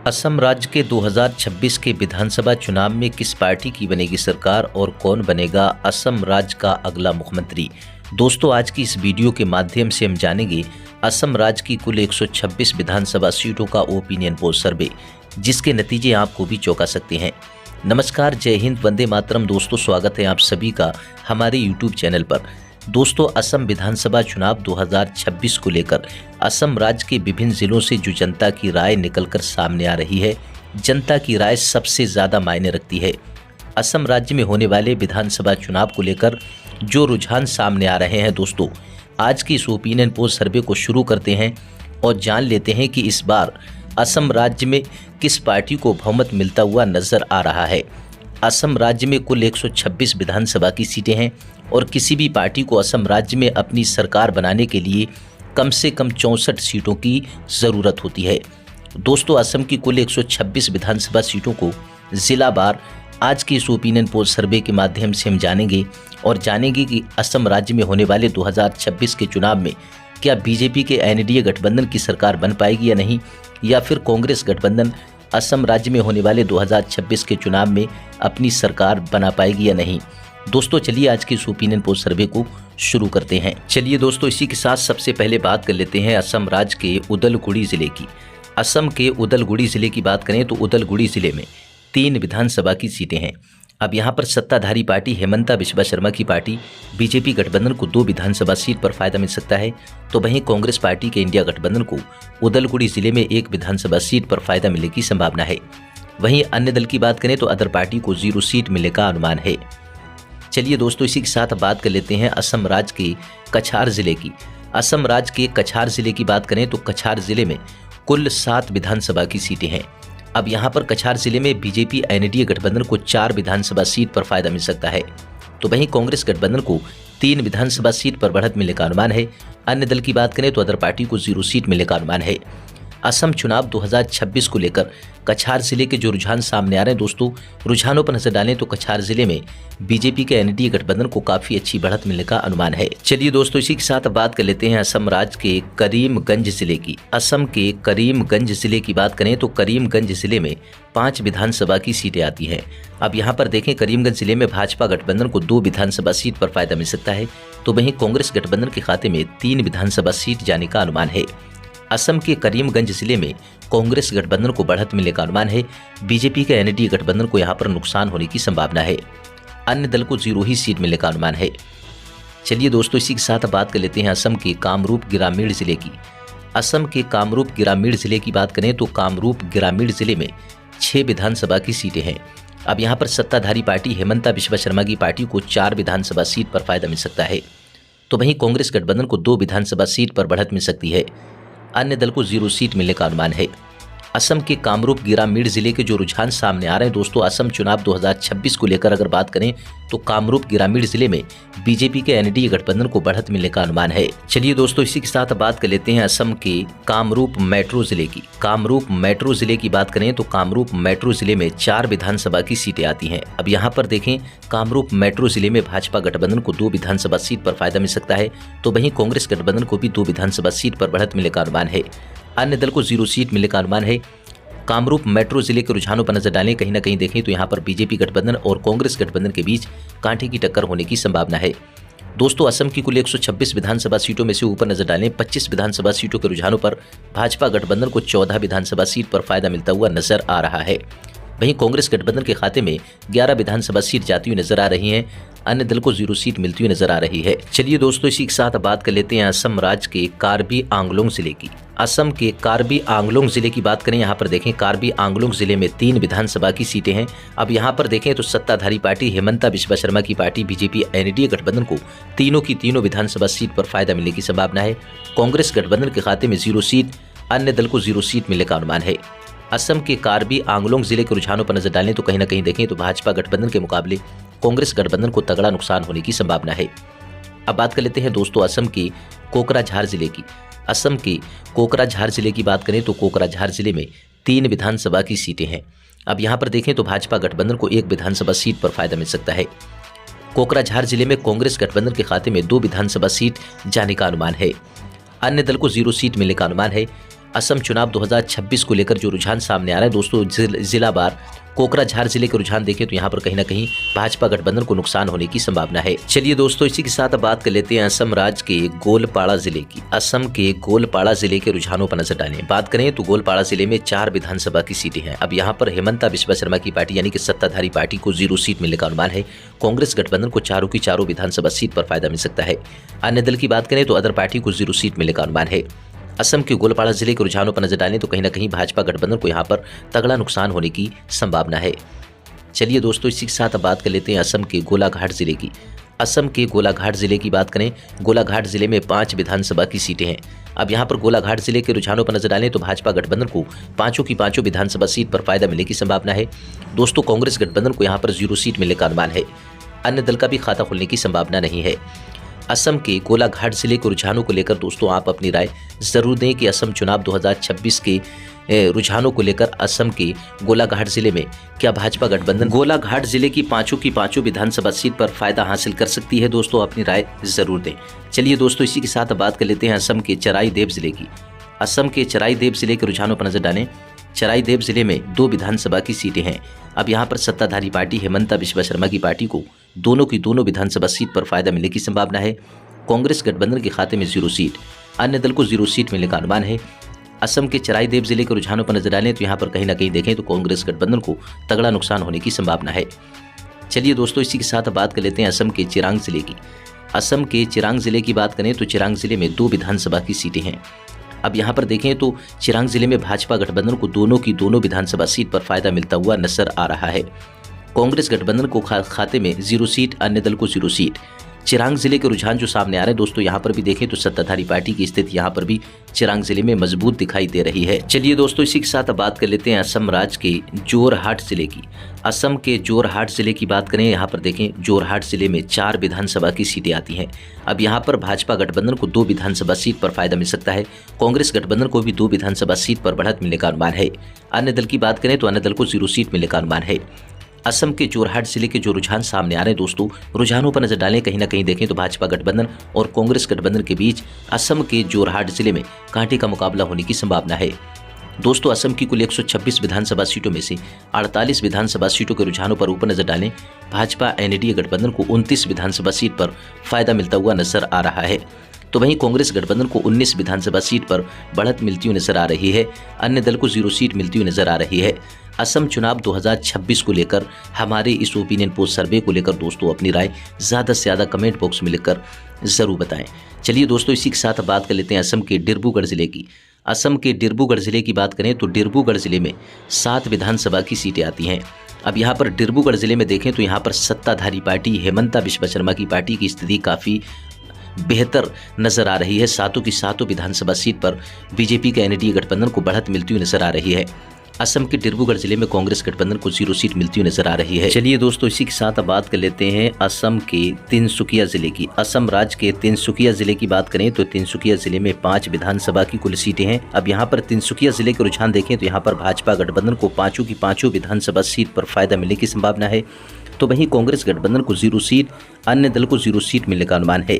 असम राज्य के 2026 के विधानसभा चुनाव में किस पार्टी की बनेगी सरकार और कौन बनेगा असम राज्य का अगला मुख्यमंत्री। दोस्तों, आज की इस वीडियो के माध्यम से हम जानेंगे असम राज्य की कुल 126 विधानसभा सीटों का ओपिनियन पोल सर्वे, जिसके नतीजे आपको भी चौंका सकते हैं। नमस्कार, जय हिंद, वंदे मातरम। दोस्तों, स्वागत है आप सभी का हमारे यूट्यूब चैनल पर। दोस्तों, असम विधानसभा चुनाव 2026 को लेकर असम राज्य के विभिन्न जिलों से जो जनता की राय निकलकर सामने आ रही है, जनता की राय सबसे ज़्यादा मायने रखती है। असम राज्य में होने वाले विधानसभा चुनाव को लेकर जो रुझान सामने आ रहे हैं, दोस्तों आज की इस ओपिनियन पोल सर्वे को शुरू करते हैं और जान लेते हैं कि इस बार असम राज्य में किस पार्टी को बहुमत मिलता हुआ नजर आ रहा है। असम राज्य में कुल 126 विधानसभा की सीटें हैं और किसी भी पार्टी को असम राज्य में अपनी सरकार बनाने के लिए कम से कम 64 सीटों की ज़रूरत होती है। दोस्तों, असम की कुल 126 विधानसभा सीटों को जिलावार आज के इस ओपिनियन पोल सर्वे के माध्यम से हम जानेंगे और जानेंगे कि असम राज्य में होने वाले 2026 के चुनाव में क्या बीजेपी के एनडीए गठबंधन की सरकार बन पाएगी या नहीं, या फिर कांग्रेस गठबंधन असम राज्य में होने वाले 2026 के चुनाव में अपनी सरकार बना पाएगी या नहीं। दोस्तों, चलिए आज के इस ओपिनियन पोल सर्वे को शुरू करते हैं। चलिए दोस्तों, इसी के साथ सबसे पहले बात कर लेते हैं असम राज्य के उदलगुड़ी जिले की। असम के उदलगुड़ी जिले की बात करें तो उदलगुड़ी जिले में 3 विधानसभा की सीटें हैं। अब यहाँ पर सत्ताधारी पार्टी हेमंता बिस्वा शर्मा की पार्टी बीजेपी गठबंधन को 2 विधानसभा सीट पर फायदा मिल सकता है, तो वहीं कांग्रेस पार्टी के इंडिया गठबंधन को उदलगुड़ी जिले में 1 विधानसभा सीट पर फायदा मिलने की संभावना है। वहीं अन्य दल की बात करें तो अदर पार्टी को 0 सीट मिलने का अनुमान है। चलिए दोस्तों, इसी के साथ बात कर लेते हैं असम राज्य के कछार जिले की। असम राज्य के कछार जिले की बात करें तो कछार जिले में कुल 7 विधानसभा की सीटें हैं। अब यहाँ पर कछार जिले में बीजेपी एनडीए गठबंधन को 4 विधानसभा सीट पर फायदा मिल सकता है, तो वहीं कांग्रेस गठबंधन को 3 विधानसभा सीट पर बढ़त मिलने का अनुमान है। अन्य दल की बात करें तो अदर पार्टी को 0 सीट मिलने का अनुमान है। असम चुनाव 2026 को लेकर कछार जिले के जो रुझान सामने आ रहे हैं, दोस्तों रुझानों पर नजर डालें तो कछार जिले में बीजेपी के एनडीए गठबंधन को काफी अच्छी बढ़त मिलने का अनुमान है। चलिए दोस्तों, इसी के साथ बात कर लेते हैं असम राज्य के करीमगंज जिले की। असम के करीमगंज जिले की बात करें तो करीमगंज जिले में 5 विधानसभा की सीटें आती हैं। अब यहाँ पर देखें, करीमगंज जिले में भाजपा गठबंधन को 2 विधानसभा सीट पर फायदा मिल सकता है, तो वहीं कांग्रेस गठबंधन के खाते में 3 विधानसभा सीट जाने का अनुमान है। असम के करीमगंज जिले में कांग्रेस गठबंधन को बढ़त मिलने का अनुमान है। बीजेपी के एनडीए गठबंधन को यहां पर नुकसान होने की संभावना है। अन्य दल को 0 ही सीट मिलने का अनुमान है। चलिए दोस्तों, इसी के साथ बात कर लेते हैं असम के कामरूप ग्रामीण जिले की। असम के कामरूप ग्रामीण जिले की बात करें तो कामरूप ग्रामीण जिले में 6 विधानसभा की सीटें हैं। अब यहाँ पर सत्ताधारी पार्टी हेमंता बिस्वा शर्मा की पार्टी को 4 विधानसभा सीट पर फायदा मिल सकता है, तो वहीं कांग्रेस गठबंधन को 2 विधानसभा सीट पर बढ़त मिल सकती है। अन्य दल को 0 सीट मिलने का अनुमान है। असम के कामरूप ग्रामीण जिले के जो रुझान सामने आ रहे हैं, दोस्तों असम चुनाव 2026 को लेकर अगर बात करें तो कामरूप ग्रामीण जिले में बीजेपी के एनडीए गठबंधन को बढ़त मिलने का अनुमान है। चलिए दोस्तों, इसी के साथ बात कर लेते हैं असम के कामरूप मेट्रो जिले की। कामरूप मेट्रो जिले की बात करें तो कामरूप मेट्रो जिले में 4 विधानसभा की सीटें आती हैं। अब यहाँ पर देखें, कामरूप मेट्रो जिले में भाजपा गठबंधन को 2 विधानसभा सीट पर फायदा मिल सकता है, तो वहीं कांग्रेस गठबंधन को भी 2 विधानसभा सीट पर बढ़त मिलने का अनुमान है। अन्य दल को 0 सीट मिलने का अनुमान है। कामरूप मेट्रो जिले के रुझानों पर नजर डालें, कहीं ना कहीं देखें तो यहाँ पर बीजेपी गठबंधन और कांग्रेस गठबंधन के बीच कांटे की टक्कर होने की संभावना है। दोस्तों, असम की कुल 126 विधानसभा सीटों में से ऊपर नजर डालें 25 विधानसभा सीटों के रुझानों पर भाजपा गठबंधन को 14 विधानसभा सीट पर फायदा मिलता हुआ नजर आ रहा है। वहीं कांग्रेस गठबंधन के खाते में 11 विधानसभा सीट जाती हुई नजर आ रही हैं। अन्य दल को 0 सीट मिलती हुई नजर आ रही है। चलिए दोस्तों, इसी के साथ बात कर लेते हैं असम राज्य के कार्बी आंगलोंग जिले की। असम के कार्बी आंगलोंग जिले की बात करें, यहाँ पर देखें कार्बी आंगलोंग जिले में 3 विधानसभा की सीटें हैं। अब यहाँ पर देखें तो सत्ताधारी पार्टी हेमंता बिस्वा शर्मा की पार्टी बीजेपी एनडीए गठबंधन को तीनों की तीनों विधानसभा सीट पर फायदा मिलने की संभावना है। कांग्रेस गठबंधन के खाते में 0 सीट, अन्य दल को 0 सीट मिलने का अनुमान है। असम के कार्बी आंगलोंग जिले के रुझानों पर नजर डालें तो कहीं ना कहीं देखें तो भाजपा गठबंधन के मुकाबले कांग्रेस गठबंधन को तगड़ा नुकसान होने की संभावना है। अब बात कर लेते हैं दोस्तों असम के कोकराझार जिले की। असम के कोकराझार जिले की बात करें तो कोकराझार जिले में 3 विधानसभा की सीटें हैं। अब यहाँ पर देखें तो भाजपा गठबंधन को 1 विधानसभा सीट पर फायदा मिल सकता है। कोकराझार जिले में कांग्रेस गठबंधन के खाते में 2 विधानसभा सीट जाने का अनुमान है। अन्य दल को 0 सीट मिलने का अनुमान है। असम चुनाव 2026 को लेकर जो रुझान सामने आ रहा है दोस्तों, जिलावार कोकराझार जिले के रुझान देखें तो यहाँ पर कहीं ना कहीं भाजपा गठबंधन को नुकसान होने की संभावना है। चलिए दोस्तों, इसी के साथ अब बात कर लेते हैं असम राज्य के गोलपाड़ा जिले की। असम के गोलपाड़ा जिले के रुझानों पर नजर डालें। बात करें तो गोलपाड़ा जिले में 4 विधानसभा की सीटें हैं। अब यहाँ पर हेमंता बिस्वा शर्मा की पार्टी यानी कि सत्ताधारी पार्टी को 0 सीट मिलने का अनुमान है। कांग्रेस गठबंधन को चारों की चारों विधानसभा सीट पर फायदा मिल सकता है। अन्य दल की बात करें तो अदर पार्टी को 0 सीट मिलने का अनुमान है। असम के गोलपाड़ा जिले के रुझानों पर नजर डालें तो कहीं ना कहीं भाजपा गठबंधन को यहाँ पर तगड़ा नुकसान होने की संभावना है। चलिए दोस्तों, इसी के साथ अब बात कर लेते हैं असम के गोलाघाट जिले की। असम के गोलाघाट जिले की बात करें, गोलाघाट जिले में 5 विधानसभा की सीटें हैं। अब यहाँ पर गोलाघाट जिले के रुझानों पर नजर डालें तो भाजपा गठबंधन को पांचों की पांचों विधानसभा सीट पर फायदा मिलने की संभावना है। दोस्तों, कांग्रेस गठबंधन को यहाँ पर 0 सीट मिलने का अनुमान है। अन्य दल का भी खाता खुलने की संभावना नहीं है। असम के गोलाघाट जिले के रुझानों को लेकर दोस्तों आप अपनी राय जरूर दें कि असम चुनाव 2026 के रुझानों को लेकर असम के गोलाघाट जिले में क्या भाजपा गठबंधन गोलाघाट जिले की पांचों विधानसभा सीट पर फायदा हासिल कर सकती है। दोस्तों, अपनी राय जरूर दें। चलिए दोस्तों, इसी के साथ बात कर लेते हैं असम के चराईदेव जिले की। असम के चराईदेव जिले के रुझानों पर नजर डालें। चराईदेव जिले में 2 विधानसभा की सीटें हैं। अब यहाँ पर सत्ताधारी पार्टी हेमंता बिस्वा शर्मा की पार्टी को दोनों की दोनों विधानसभा सीट पर फायदा मिलने की संभावना है। कांग्रेस गठबंधन के खाते में 0 सीट, अन्य दल को 0 सीट मिलने का अनुमान है। असम के चराईदेव जिले के रुझानों पर नजर डालें तो यहाँ पर कहीं ना कहीं देखें तो कांग्रेस गठबंधन को तगड़ा नुकसान होने की संभावना है। चलिए दोस्तों, इसी के साथ बात कर लेते हैं असम के चिरांग जिले की। असम के चिरांग जिले की बात करें तो चिरांग जिले में 2 विधानसभा की सीटें हैं। अब यहाँ पर देखें तो चिरांग जिले में भाजपा गठबंधन को दोनों की दोनों विधानसभा सीट पर फायदा मिलता हुआ नजर आ रहा है। कांग्रेस गठबंधन को खाते में 0 सीट, अन्य दल को 0 सीट। चिरांग जिले के रुझान जो सामने आ रहे हैं दोस्तों, यहाँ पर भी देखें तो सत्ताधारी पार्टी की स्थिति यहाँ पर भी चिरांग जिले में मजबूत दिखाई दे रही है। चलिए दोस्तों, इसी के साथ बात कर लेते हैं असम राज्य के जोरहाट जिले की। असम के जोरहाट जिले की बात करें, यहाँ पर देखें जोरहाट जिले में 4 विधानसभा की सीटें आती हैं। अब यहाँ पर भाजपा गठबंधन को 2 विधानसभा सीट पर फायदा मिल सकता है। कांग्रेस गठबंधन को भी 2 विधानसभा सीट पर बढ़त मिलने का अनुमान है। अन्य दल की बात करें तो अन्य दल को 0 सीट मिलने का अनुमान है। असम के जोरहाट जिले के जो रुझान सामने आ रहे हैं दोस्तों, रुझानों पर नजर डालें, कहीं ना कहीं देखें तो भाजपा गठबंधन और कांग्रेस गठबंधन के बीच असम के जोरहाट जिले में कांटे का मुकाबला होने की संभावना है। दोस्तों, असम की कुल 126 विधानसभा सीटों में से 48 विधानसभा सीटों के रुझानों पर ऊपर नजर डालें, भाजपा एनडीए गठबंधन को 29 विधानसभा सीट पर फायदा मिलता हुआ नजर आ रहा है। तो वहीं कांग्रेस गठबंधन को 19 विधानसभा सीट पर बढ़त मिलती हुई नजर आ रही है। अन्य दल को 0 सीट मिलती हुई नजर आ रही है। असम चुनाव 2026 को लेकर हमारे इस ओपिनियन पोल सर्वे को लेकर दोस्तों अपनी राय ज़्यादा से ज़्यादा कमेंट बॉक्स में लिखकर ज़रूर बताएं। चलिए दोस्तों, इसी के साथ बात कर लेते हैं असम के डिब्रूगढ़ जिले की। असम के डिब्रूगढ़ जिले की बात करें तो डिब्रूगढ़ जिले में 7 विधानसभा की सीटें आती हैं। अब यहाँ पर डिब्रूगढ़ जिले में देखें तो यहाँ पर सत्ताधारी पार्टी हेमंता बिस्वा शर्मा की पार्टी की स्थिति काफ़ी बेहतर नजर आ रही है। 7 की 7 विधानसभा सीट पर बीजेपी के एनडीए गठबंधन को बढ़त मिलती हुई नजर आ रही है। असम के डिब्रूगढ़ जिले में कांग्रेस गठबंधन को 0 सीट मिलती हुई नजर आ रही है। चलिए दोस्तों, इसी के साथ बात कर लेते हैं असम के तिनसुकिया जिले की। असम राज्य के तिनसुकिया जिले की बात करें तो तिनसुकिया जिले में 5 विधानसभा की कुल सीटें हैं। अब यहाँ पर तिनसुकिया जिले के रुझान देखें तो यहाँ पर भाजपा गठबंधन को पांचों की पांचों विधानसभा सीट पर फायदा मिलने की संभावना है। तो वहीं कांग्रेस गठबंधन को 0 सीट, अन्य दल को 0 सीट मिलने का अनुमान है।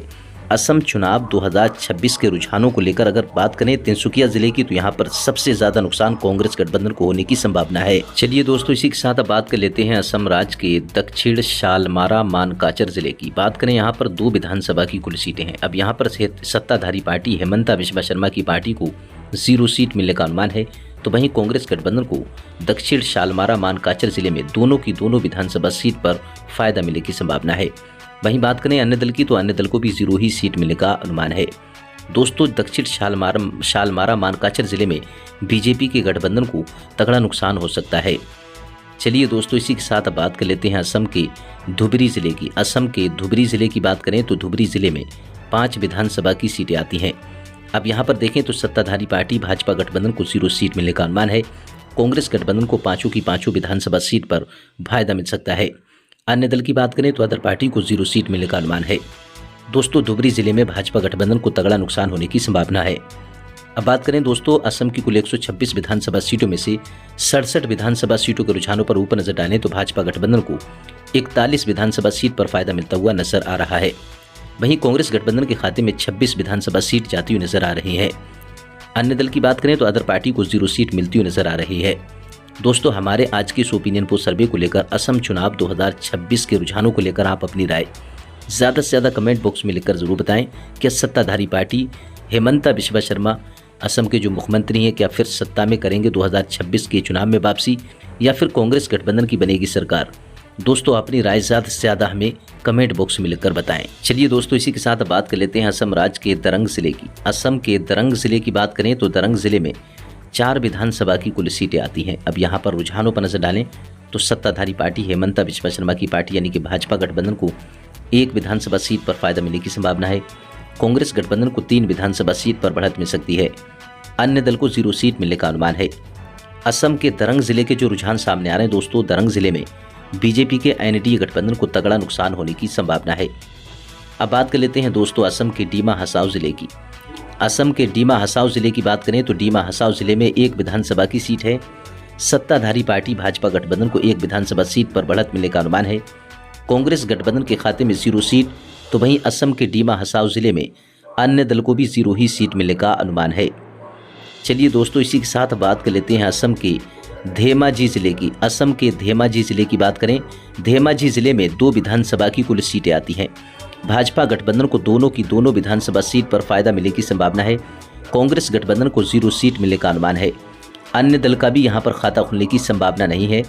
असम चुनाव 2026 के रुझानों को लेकर अगर बात करें तिनसुकिया जिले की तो यहाँ पर सबसे ज्यादा नुकसान कांग्रेस गठबंधन को होने की संभावना है। चलिए दोस्तों, इसी के साथ बात कर लेते हैं असम राज्य के दक्षिण शालमारा मानकाचर जिले की। बात करें, यहाँ पर 2 विधानसभा की कुल सीटें हैं। अब यहाँ पर सत्ताधारी पार्टी हेमंता बिस्वा शर्मा की पार्टी को 0 सीट मिलने का अनुमान है। तो वहीं कांग्रेस गठबंधन को दक्षिण शालमारा मानकाचर जिले में दोनों की दोनों विधानसभा सीट पर फायदा मिलने की संभावना है। वहीं बात करें अन्य दल की तो अन्य दल को भी 0 ही सीट मिलने का अनुमान है। दोस्तों, दक्षिण शालमारा मानकाचर जिले में बीजेपी के गठबंधन को तगड़ा नुकसान हो सकता है। चलिए दोस्तों, इसी के साथ बात कर लेते हैं असम के धुबरी जिले की। असम के धुबरी जिले की बात करें तो धुबरी जिले में 5 विधानसभा की सीटें आती हैं। अब यहाँ पर देखें तो सत्ताधारी पार्टी भाजपा गठबंधन को 0 सीट मिलने का अनुमान है। कांग्रेस गठबंधन को पांचों की पांचों विधानसभा सीट पर फायदा मिल सकता है। अन्य दल की बात करें तो अदर पार्टी को 0 सीट मिलने का अनुमान है। दोस्तों, धुबरी जिले में भाजपा गठबंधन को तगड़ा नुकसान होने की संभावना है। अब बात करें दोस्तों, असम की कुल 126 विधानसभा सीटों में से 67 विधानसभा सीटों के रुझानों पर ऊपर नजर डालें तो भाजपा गठबंधन को 41 विधानसभा सीट पर फायदा मिलता हुआ नजर आ रहा है। वहीं कांग्रेस गठबंधन के खाते में 26 विधानसभा सीट जाती हुई नजर आ रही है। अन्य दल की बात करें तो अदर पार्टी को 0 सीट मिलती हुई नजर आ रही है। दोस्तों, हमारे आज के इस ओपिनियन पोल सर्वे को लेकर असम चुनाव 2026 के रुझानों को लेकर आप अपनी राय ज़्यादा से ज़्यादा कमेंट बॉक्स में लिखकर ज़रूर बताएं। क्या सत्ताधारी पार्टी हेमंता बिस्वा शर्मा असम के जो मुख्यमंत्री हैं क्या फिर सत्ता में करेंगे 2026 के चुनाव में वापसी, या फिर कांग्रेस गठबंधन की बनेगी सरकार? दोस्तों, अपनी राय ज़्यादा से ज़्यादा हमें कमेंट बॉक्स में लिखकर बताएं। चलिए दोस्तों, इसी के साथ बात कर लेते हैं असम राज्य के दरंग जिले की। असम के दरंग जिले की बात करें तो दरंग जिले में 4 विधानसभा की कुल सीटें आती हैं। अब यहाँ पर रुझानों पर नजर डालें तो सत्ताधारी पार्टी हेमंता बिस्वा शर्मा की पार्टी यानी कि भाजपा गठबंधन को 1 विधानसभा सीट पर फायदा मिलने की संभावना है। कांग्रेस गठबंधन को 3 विधानसभा सीट पर बढ़त मिल सकती है। अन्य दल को 0 सीट मिलने का अनुमान है। असम के दरंग जिले के जो रुझान सामने आ रहे हैं दोस्तों, दरंग जिले में बीजेपी के एनडीए गठबंधन को तगड़ा नुकसान होने की संभावना है। अब बात कर लेते हैं दोस्तों असम के डीमा हसाओ जिले की। असम के डीमा हसाओ जिले की बात करें तो डीमा हसाओ जिले में 1 विधानसभा की सीट है। सत्ताधारी पार्टी भाजपा गठबंधन को 1 विधानसभा सीट पर बढ़त मिलने का अनुमान है। कांग्रेस गठबंधन के खाते में 0 सीट, तो वहीं असम के डीमा हसाओ जिले में अन्य दल को भी 0 ही सीट मिलने का अनुमान है। चलिए दोस्तों, इसी के साथ बात कर लेते हैं असम के धेमाजी जिले की। असम के धेमाजी जिले की बात करें, धेमाजी जिले में 2 विधानसभा की कुल सीटें आती हैं। भाजपा गठबंधन को दोनों की दोनों विधानसभा सीट पर फायदा मिलने की संभावना है। कांग्रेस गठबंधन को 0 सीट मिलने का अनुमान है। अन्य दल का भी यहां पर खाता खुलने की संभावना नहीं है।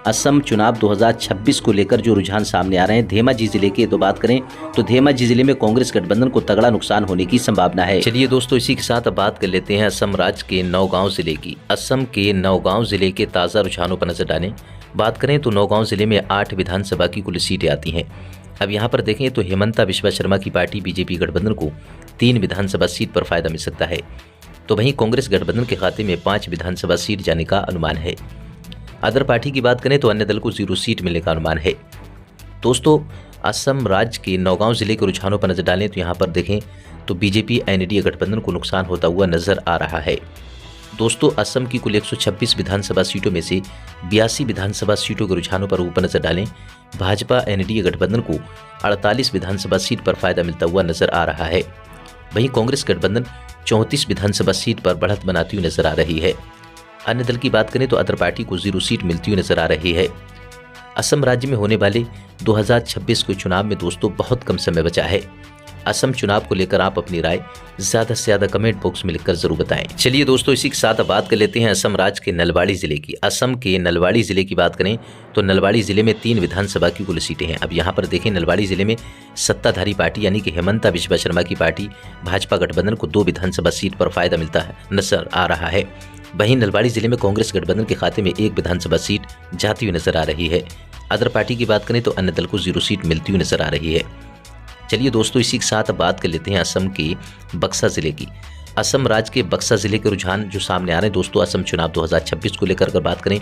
असम चुनाव 2026 को लेकर जो रुझान सामने आ रहे हैं धेमाजी जिले के, तो बात करें तो धेमाजी जिले में कांग्रेस गठबंधन को तगड़ा नुकसान होने की संभावना है। चलिए दोस्तों, इसी के साथ अब बात कर लेते हैं असम राज्य के नौगांव जिले की। असम के नौगांव जिले के ताज़ा रुझानों पर नजर डालें। बात करें तो नौगांव जिले में 8 विधानसभा की कुल सीटें आती हैं। अब यहाँ पर देखें तो हेमंता बिस्वा शर्मा की पार्टी बीजेपी गठबंधन को 3 विधानसभा सीट पर फायदा मिल सकता है, तो वहीं कांग्रेस गठबंधन के खाते में 5 विधानसभा सीट जाने का अनुमान है। अदर पार्टी की बात करें तो अन्य दल को 0 सीट मिलने का अनुमान है। दोस्तों, असम राज्य के नौगांव जिले के रुझानों पर नजर डालें तो यहाँ पर देखें तो बीजेपी एनडीए गठबंधन को नुकसान होता हुआ नजर आ रहा है। दोस्तों, असम की कुल 126 विधानसभा सीटों में से 82 विधानसभा सीटों के रुझानों पर ऊपर नजर डालें, भाजपा एनडीए गठबंधन को 48 विधानसभा सीट पर फायदा मिलता हुआ नजर आ रहा है। वहीं कांग्रेस गठबंधन 34 विधानसभा सीट पर बढ़त बनाती हुई नजर आ रही है। अन्य दल की बात करें तो अदर पार्टी को 0 सीट मिलती हुई नजर आ रही है। असम राज्य में होने वाले 2026 के चुनाव में दोस्तों बहुत कम समय बचा है। असम चुनाव को लेकर आप अपनी राय ज़्यादा से ज़्यादा कमेंट बॉक्स में लिखकर जरूर बताएं। चलिए दोस्तों, इसी के साथ बात कर लेते हैं असम राज्य के नलबाड़ी जिले की। असम के नलबाड़ी जिले की बात करें तो नलबाड़ी जिले में 3 विधानसभा की कुल सीटें हैं। अब यहाँ पर देखें, नलबाड़ी जिले में सत्ताधारी पार्टी यानी कि हेमंता बिस्वा शर्मा की पार्टी भाजपा गठबंधन को 2 विधानसभा सीट पर फायदा मिलता है नजर आ रहा है। वहीं नलबाड़ी जिले में कांग्रेस गठबंधन के खाते में 1 विधानसभा सीट जाती हुई नजर आ रही है। अदर पार्टी की बात करें तो अन्य दल को 0 सीट मिलती हुई नजर आ रही है। चलिए दोस्तों, इसी के साथ बात कर लेते हैं असम के बक्सा जिले की। असम राज्य के बक्सा जिले के रुझान जो सामने आ रहे हैं दोस्तों असम चुनाव 2026 को लेकर अगर बात करें,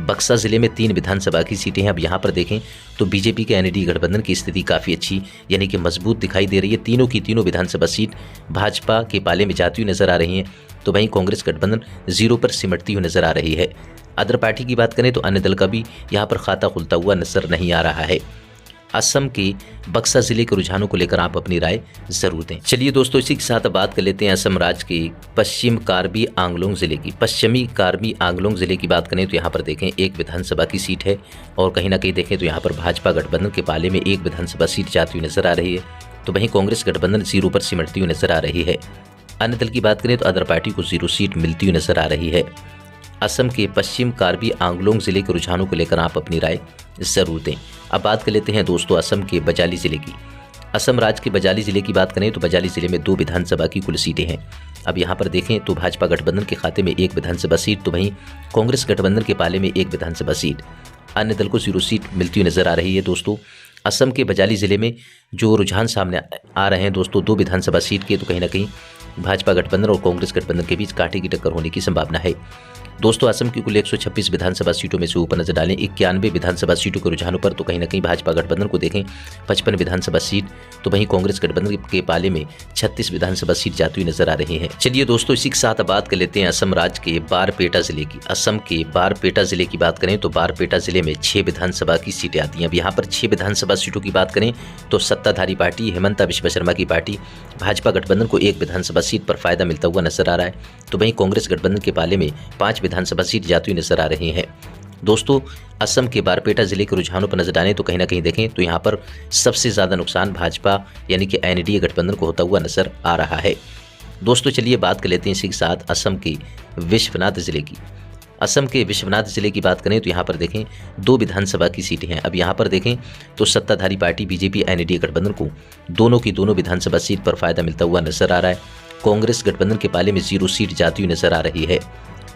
बक्सा जिले में 3 विधानसभा की सीटें हैं। अब यहाँ पर देखें तो बीजेपी के एनडीए गठबंधन की स्थिति काफ़ी अच्छी यानी कि मजबूत दिखाई दे रही है। तीनों की तीनों विधानसभा सीट भाजपा के पाले में जाती हुई नजर आ रही हैं, तो वहीं कांग्रेस गठबंधन 0 पर सिमटती हुई नजर आ रही है। अदर पार्टी की बात करें तो अन्य दल का भी यहाँ पर खाता खुलता हुआ नजर नहीं आ रहा है। असम के बक्सा जिले के रुझानों को लेकर आप अपनी राय जरूर दें। चलिए दोस्तों, इसी के साथ बात कर लेते हैं असम राज्य के पश्चिम कार्बी आंगलोंग जिले की। पश्चिमी कार्बी आंगलोंग जिले की बात करें तो यहाँ पर देखें 1 विधानसभा की सीट है और कहीं ना कहीं देखें तो यहाँ पर भाजपा गठबंधन के पाले में 1 विधानसभा सीट जाती हुई नजर आ रही है, तो वहीं कांग्रेस गठबंधन 0 पर सिमटती हुई नजर आ रही है। अन्य दल की बात करें तो अदर पार्टी को 0 सीट मिलती हुई नजर आ रही है। असम के पश्चिम कार्बी आंगलोंग जिले के रुझानों को लेकर आप अपनी राय जरूर दें। अब बात कर लेते हैं दोस्तों असम के बजाली जिले की। असम राज्य के बजाली जिले की बात करें तो बजाली जिले में 2 विधानसभा की कुल सीटें हैं। अब यहाँ पर देखें तो भाजपा गठबंधन के खाते में 1 विधानसभा सीट, तो वहीं कांग्रेस गठबंधन के पाले में 1 विधानसभा सीट। अन्य दल को 0 सीट मिलती हुई नजर आ रही है। दोस्तों, असम के बजाली जिले में जो रुझान सामने आ रहे हैं दोस्तों 2 विधानसभा सीट के, तो कहीं ना कहीं भाजपा गठबंधन और कांग्रेस गठबंधन के बीच कांटे की टक्कर होने की संभावना है। दोस्तों असम की कुल 126 विधानसभा सीटों में से ऊपर नजर डालें 91 विधानसभा सीटों के रुझानों पर तो कहीं ना कहीं भाजपा गठबंधन को देखें 55 विधानसभा सीट, तो वहीं कांग्रेस गठबंधन के पाले में 36 विधानसभा सीट जाती हुई नजर आ रही हैं। चलिए दोस्तों इसी के साथ बात कर लेते हैं असम राज्य के बारपेटा जिले की। असम के बारपेटा जिले की बात करें तो बारपेटा जिले में 6 विधानसभा की सीटें आती हैं। अब यहाँ पर 6 विधानसभा सीटों की बात करें तो सत्ताधारी पार्टी हेमंता बिश्व शर्मा की पार्टी भाजपा गठबंधन को 1 विधानसभा सीट पर फायदा मिलता हुआ नजर आ रहा है, तो वहीं कांग्रेस गठबंधन के पाले में 5 विधानसभा सीट जाती हुई नजर आ रही हैं। दोस्तों असम के बारपेटा जिले के रुझानों पर नजर डालें तो कहीं ना कहीं देखें तो यहाँ पर सबसे ज्यादा नुकसान भाजपा यानी कि एनडीए गठबंधन को होता हुआ नजर आ रहा है। दोस्तों चलिए बात कर लेते हैं इसी के साथ असम के विश्वनाथ जिले की। असम के विश्वनाथ जिले की बात करें तो यहाँ पर देखें 2 विधानसभा की सीटें हैं। अब यहाँ पर देखें तो सत्ताधारी पार्टी बीजेपी एनडीए गठबंधन को दोनों की दोनों विधानसभा सीट पर फायदा मिलता हुआ नजर आ रहा है। कांग्रेस गठबंधन के पाले में 0 सीट जाती हुई नजर आ रही है,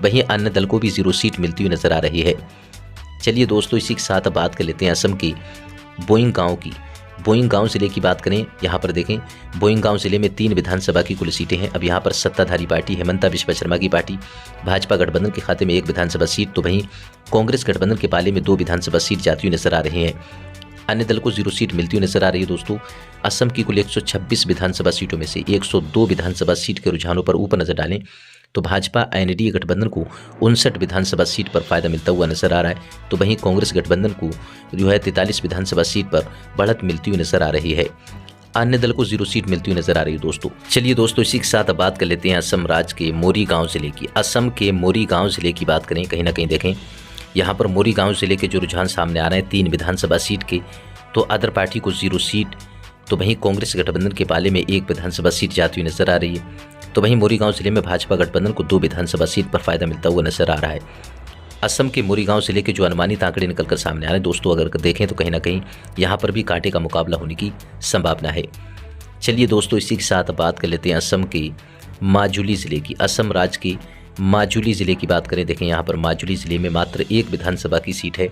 वहीं अन्य दल को भी 0 सीट मिलती हुई नजर आ रही है। चलिए दोस्तों इसी के साथ बात कर लेते हैं असम की बोइंगांव की। बोइंगांव जिले की बात करें, यहाँ पर देखें बोइंगांव जिले में 3 विधानसभा की कुल सीटें हैं। अब यहाँ पर सत्ताधारी पार्टी हेमंता बिश्व शर्मा की पार्टी भाजपा गठबंधन के खाते में 1 विधानसभा सीट, तो वहीं कांग्रेस गठबंधन के पाले में 2 विधानसभा सीट जाती हुई नजर आ रही हैं। अन्य दल को 0 सीट मिलती हुई नजर आ रही है। दोस्तों असम की कुल 126 विधानसभा सीटों में से 102 विधानसभा सीट के रुझानों पर ऊपर नजर डालें तो भाजपा एनडीए गठबंधन को 59 विधानसभा सीट पर फायदा मिलता हुआ नजर आ रहा है, तो वहीं कांग्रेस गठबंधन को जो है 43 विधानसभा सीट पर बढ़त मिलती हुई नजर आ रही है। अन्य दल को 0 सीट मिलती हुई नजर आ रही है। दोस्तों चलिए दोस्तों इसी के साथ बात कर लेते हैं असम राज्य के मोरीगांव जिले की। असम के मोरीगांव जिले की बात करें, कहीं ना कहीं देखें यहाँ पर मोरीगांव जिले के जो रुझान सामने आ रहे हैं 3 विधानसभा सीट के, तो अदर पार्टी को 0 सीट, तो वहीं कांग्रेस गठबंधन के पाले में 1 विधानसभा सीट जाती हुई नजर आ रही है, तो वहीं मोरीगांव जिले में भाजपा गठबंधन को 2 विधानसभा सीट पर फायदा मिलता हुआ नजर आ रहा है। असम के मोरीगांव जिले के जो अनुमानित आंकड़े निकलकर सामने आ रहे हैं दोस्तों, अगर देखें तो कहीं ना कहीं यहाँ पर भी कांटे का मुकाबला होने की संभावना है। चलिए दोस्तों इसी के साथ बात कर लेते हैं असम के माजुली जिले की। असम राज्य की माजुली जिले की बात करें, देखें यहाँ पर माजुली जिले में मात्र 1 विधानसभा की सीट है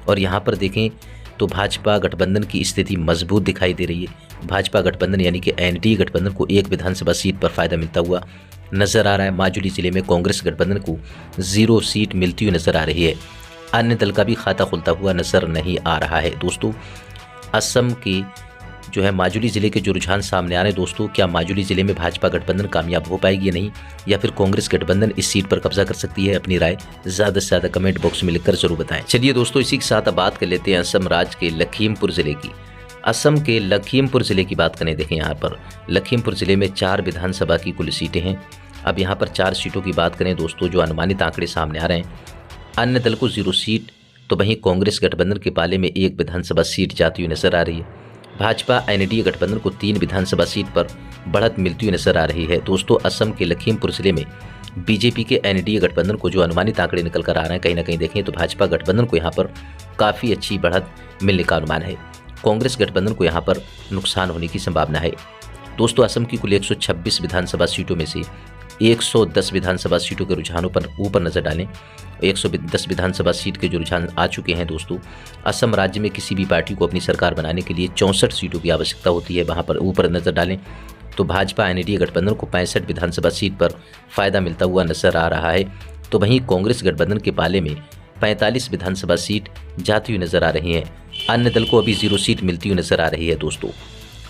और यहाँ पर देखें तो भाजपा गठबंधन की स्थिति मजबूत दिखाई दे रही है। भाजपा गठबंधन यानी कि एनडीए गठबंधन को 1 विधानसभा सीट पर फायदा मिलता हुआ नजर आ रहा है। माजुली जिले में कांग्रेस गठबंधन को 0 सीट मिलती हुई नजर आ रही है। अन्य दल का भी खाता खुलता हुआ नजर नहीं आ रहा है। दोस्तों असम की जो है माजुली जिले के जो रुझान सामने आ रहे हैं दोस्तों, क्या माजुली जिले में भाजपा गठबंधन कामयाब हो पाएगी या नहीं, या फिर कांग्रेस गठबंधन इस सीट पर कब्जा कर सकती है? अपनी राय ज़्यादा से ज़्यादा कमेंट बॉक्स में लिखकर जरूर बताएं। चलिए दोस्तों इसी के साथ बात कर लेते हैं असम राज्य के लखीमपुर जिले की। असम के लखीमपुर जिले की बात करें, देखें यहाँ पर लखीमपुर जिले में 4 विधानसभा की कुल सीटें हैं। अब यहाँ पर 4 सीटों की बात करें दोस्तों, जो अनुमानित आंकड़े सामने आ रहे हैं, अन्य दल को 0 सीट, तो वहीं कांग्रेस गठबंधन के पाले में 1 विधानसभा सीट जाती हुई नजर आ रही है। भाजपा एनडीए गठबंधन को 3 विधानसभा सीट पर बढ़त मिलती हुई नजर आ रही है। दोस्तों असम के लखीमपुर जिले में बीजेपी के एनडीए गठबंधन को जो अनुमानित आंकड़े निकल कर आ रहे हैं, कहीं ना कहीं देखें तो भाजपा गठबंधन को यहाँ पर काफ़ी अच्छी बढ़त मिलने का अनुमान है। कांग्रेस गठबंधन को यहाँ पर नुकसान होने की संभावना है। दोस्तों असम की कुल 126 विधानसभा सीटों में से 110 विधानसभा सीटों के रुझानों पर ऊपर नजर डालें। 110 विधानसभा सीट के जो रुझान आ चुके हैं दोस्तों, असम राज्य में किसी भी पार्टी को अपनी सरकार बनाने के लिए 64 सीटों की आवश्यकता होती है। वहां पर ऊपर नजर डालें तो भाजपा एनडीए गठबंधन को 65 विधानसभा सीट पर फायदा मिलता हुआ नजर आ रहा है, तो वहीं कांग्रेस गठबंधन के पाले में 45 विधानसभा सीट जाती हुई नजर आ रही हैं। अन्य दल को अभी 0 सीट मिलती हुई नजर आ रही है। दोस्तों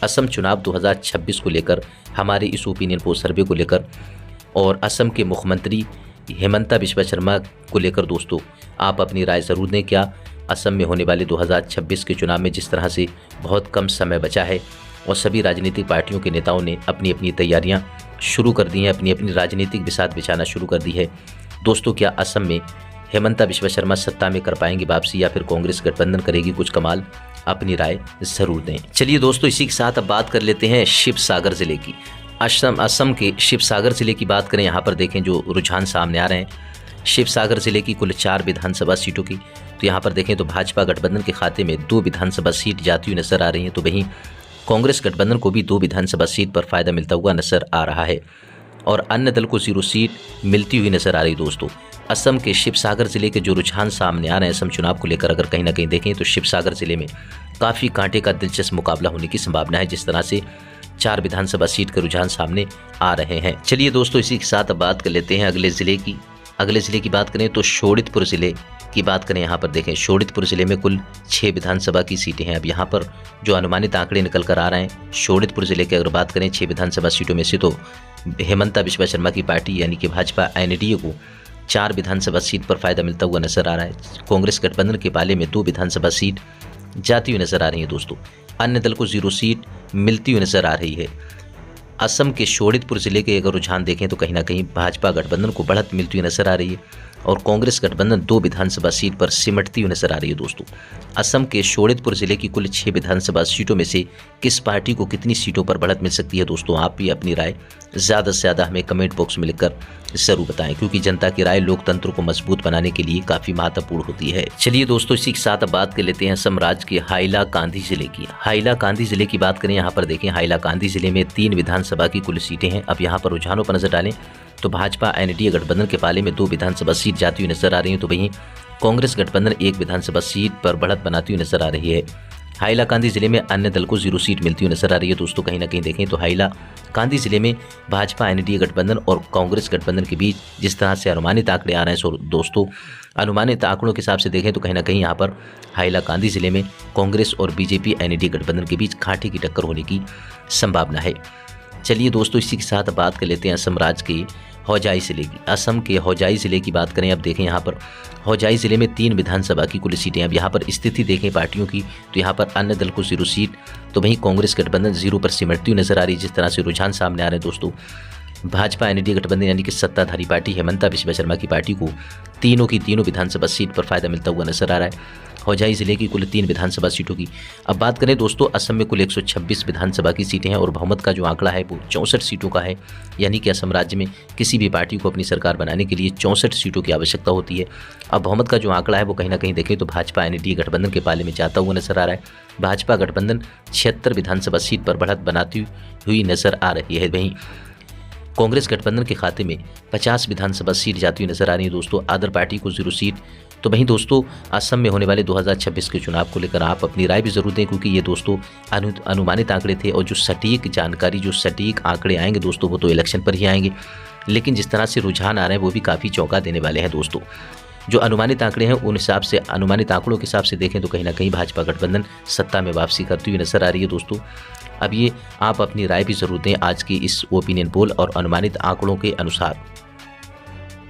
असम चुनाव 2026 को लेकर हमारे इस ओपिनियन पोल सर्वे को लेकर और असम के मुख्यमंत्री हेमंता बिश्व शर्मा को लेकर दोस्तों आप अपनी राय ज़रूर दें। क्या असम में होने वाले 2026 के चुनाव में जिस तरह से बहुत कम समय बचा है और सभी राजनीतिक पार्टियों के नेताओं ने अपनी अपनी तैयारियां शुरू कर दी हैं, अपनी अपनी राजनीतिक बिसात बिछाना शुरू कर दी है, दोस्तों क्या असम में हेमंता बिश्व शर्मा सत्ता में कर पाएंगे वापसी या फिर कांग्रेस गठबंधन करेगी कुछ कमाल? अपनी राय ज़रूर दें। चलिए दोस्तों इसी के साथ अब बात कर लेते हैं शिवसागर ज़िले की। असम के शिवसागर जिले की बात करें, यहाँ पर देखें जो रुझान सामने आ रहे हैं शिवसागर जिले की कुल 4 विधानसभा सीटों की, तो यहाँ पर देखें तो भाजपा गठबंधन के खाते में 2 विधानसभा सीट जाती हुई नजर आ रही हैं, तो वहीं कांग्रेस गठबंधन को भी 2 विधानसभा सीट पर फायदा मिलता हुआ नजर आ रहा है और अन्य दल को 0 सीट मिलती हुई नजर आ रही। दोस्तों असम के शिवसागर जिले के जो रुझान सामने आ रहे हैं असम चुनाव को लेकर, अगर कहीं ना कहीं देखें तो शिवसागर जिले में काफ़ी कांटे का दिलचस्प मुकाबला होने की संभावना है, जिस तरह से 4 विधानसभा सीट के रुझान सामने आ रहे हैं। चलिए दोस्तों इसी के साथ अब बात कर लेते हैं अगले जिले की। अगले ज़िले की बात करें तो शोणितपुर ज़िले की बात करें, यहाँ पर देखें शोणितपुर ज़िले में कुल 6 विधानसभा की सीटें हैं। अब यहाँ पर जो अनुमानित आंकड़े निकल कर आ रहे हैं, शोणितपुर ज़िले की अगर बात करें 6 विधानसभा सीटों में से तो हेमंता बिश्वा शर्मा की पार्टी यानी कि भाजपा एनडीए को 4 विधानसभा सीट पर फायदा मिलता हुआ नजर आ रहा है। कांग्रेस गठबंधन के पाले में 2 विधानसभा सीट जाती हुई नजर आ रही है दोस्तों। अन्य दल को 0 सीट मिलती हुई नजर आ रही है। असम के शोणितपुर जिले के अगर रुझान देखें तो कहीं ना कहीं भाजपा गठबंधन को बढ़त मिलती हुई नजर आ रही है और कांग्रेस गठबंधन 2 विधानसभा सीट पर सिमटती हुई नजर आ रही है दोस्तों। असम के शोणितपुर जिले की कुल 6 विधानसभा सीटों में से किस पार्टी को कितनी सीटों पर बढ़त मिल सकती है दोस्तों, आप भी अपनी राय ज़्यादा से ज़्यादा हमें कमेंट बॉक्स में लिखकर ज़रूर बताएं, क्योंकि जनता की राय लोकतंत्र को मजबूत बनाने के लिए काफ़ी महत्वपूर्ण होती है। चलिए दोस्तों, इसी के साथ अब बात कर लेते हैं असम राज्य के हाइलाकांदी जिले की। हाइलाकांदी जिले की बात करें, यहाँ पर देखें हाइलाकांदी जिले में 3 विधानसभा की कुल सीटें हैं। अब यहाँ पर रुझानों पर नजर डालें तो भाजपा एनडीए गठबंधन के पाले में 2 विधानसभा सीट जाती हुई नजर आ रही है, तो वहीं कांग्रेस गठबंधन 1 विधानसभा सीट पर बढ़त बनाती हुई नजर आ रही है। हाइलाकांदी जिले में अन्य दल को 0 सीट मिलती हुई नजर आ रही है दोस्तों। कहीं ना कहीं देखें तो हाइलाकांदी जिले में भाजपा एनडीए गठबंधन और कांग्रेस गठबंधन के बीच जिस तरह से अनुमानित आंकड़े आ रहे हैं दोस्तों, अनुमानित आंकड़ों के हिसाब से देखें तो कहीं ना कहीं यहाँ पर हाइलाकांदी जिले में कांग्रेस और बीजेपी एनडीए गठबंधन के बीच कांटे की टक्कर होने की संभावना है। चलिए दोस्तों, इसी के साथ बात कर लेते हैं असम राज्य के हौजाई जिले की। असम के हौजाई जिले की बात करें, अब देखें यहाँ पर हौजाई जिले में 3 विधानसभा की कुल सीटें। अब यहाँ पर स्थिति देखें पार्टियों की तो यहाँ पर अन्य दल को 0 सीट, तो वहीं कांग्रेस गठबंधन 0 पर सिमटती हुई नजर आ रही है। जिस तरह से रुझान सामने आ रहे हैं दोस्तों, भाजपा एनडीए गठबंधन यानी कि सत्ताधारी पार्टी हेमंता बिश्वा शर्मा की पार्टी को तीनों की तीनों विधानसभा सीट पर फायदा मिलता हुआ नजर आ रहा है। हौजाई जिले की कुल 3 विधानसभा सीटों की अब बात करें दोस्तों, असम में कुल 126 विधानसभा की सीटें हैं और बहुमत का जो आंकड़ा है वो 64 सीटों का है। यानी कि असम राज्य में किसी भी पार्टी को अपनी सरकार बनाने के लिए 64 सीटों की आवश्यकता होती है। अब बहुमत का जो आंकड़ा है वो कहीं ना कहीं देखें तो भाजपा एनडीए गठबंधन के पाले में जाता हुआ नजर आ रहा है। भाजपा गठबंधन 76 विधानसभा सीट पर बढ़त बनाती हुई नजर आ रही है। वहीं कांग्रेस गठबंधन के खाते में 50 विधानसभा सीट जाती हुई नजर आ रही है दोस्तों। अदर पार्टी को 0 सीट। तो वहीं दोस्तों, असम में होने वाले 2026 के चुनाव को लेकर आप अपनी राय भी जरूर दें, क्योंकि ये दोस्तों अनुमानित आंकड़े थे और जो सटीक जानकारी, जो सटीक आंकड़े आएंगे दोस्तों वो तो इलेक्शन पर ही आएंगे। लेकिन जिस तरह से रुझान आ रहे हैं वो भी काफ़ी चौंका देने वाले हैं दोस्तों। जो अनुमानित आंकड़े हैं उन हिसाब से, अनुमानित आंकड़ों के हिसाब से देखें तो कहीं ना कहीं भाजपा गठबंधन सत्ता में वापसी करती हुई नजर आ रही है दोस्तों। अब ये आप अपनी राय भी जरूर दें आज की इस ओपिनियन पोल और अनुमानित आंकड़ों के अनुसार।